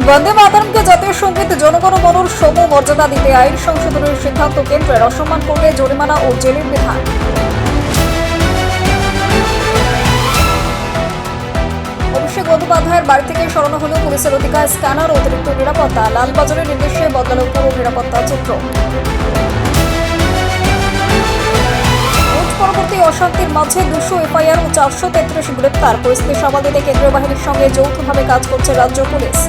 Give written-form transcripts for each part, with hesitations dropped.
বন্দে মাতরমকে জাতীয় সঙ্গীত জনগণ মনর সম মর্যাদা দিতে আইন সংশোধনের সিদ্ধান্ত কেন্দ্রের অসম্মান করলে জরিমানা ও জেলের বিধান। অভিষেক বন্দ্যোপাধ্যায়ের বাড়ি থেকে সরানো হল পুলিশের অধিকার স্ক্যানার ও অতিরিক্ত নিরাপত্তা। লালবাজারের নির্দেশে বদলাল পুরো নিরাপত্তা চিত্র। পরবর্তী অশান্তির মাঝে 200 এফআইআর ও 433 গ্রেপ্তার। পরিস্থিতি সামাল দিতে কেন্দ্রীয় বাহিনীর সঙ্গে যৌথভাবে কাজ করছে রাজ্য পুলিশ।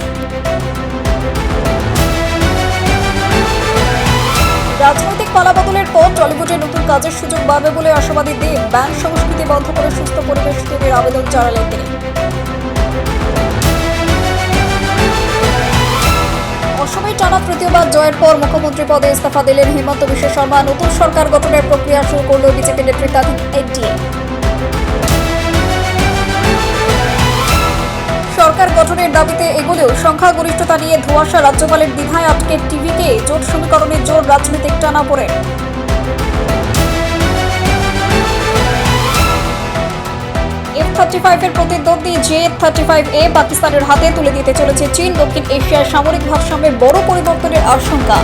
রাজনৈতিক পালাবদলের পর টলিউডে নতুন কাজের সুযোগ বাড়বে বলে আশাবাদী দেব। ব্যান্ড সংস্কৃতি বন্ধ করে সুস্থ পরিবেশ তৈরির আবেদন জানালেন তিনি। অসমে টানা তৃতীয়বার জয়ের পর মুখ্যমন্ত্রী পদে ইস্তফা দিলেন হিমন্ত বিশ্ব শর্মা। নতুন সরকার গঠনের প্রক্রিয়া শুরু করল বিজেপি নেতৃত্বাধীন এনডিএ। সরকার গঠনের দাবিতে এগোলেও সংখ্যাগরিষ্ঠতা নিয়ে ধোঁয়াশা। রাজ্যপালের দ্বিধায় আটকে টিভিকে জোট সমীকরণে জোর রাজনৈতিক টানাপোড়েন। F-35 এর প্রতিদ্বন্দ্বী J-35A পাকিস্তানের হাতে তুলে দিতে চলেছে চীন। দক্ষিণ এশিয়ার সামরিক ভারসাম্যে বড় পরিবর্তনের আশঙ্কা।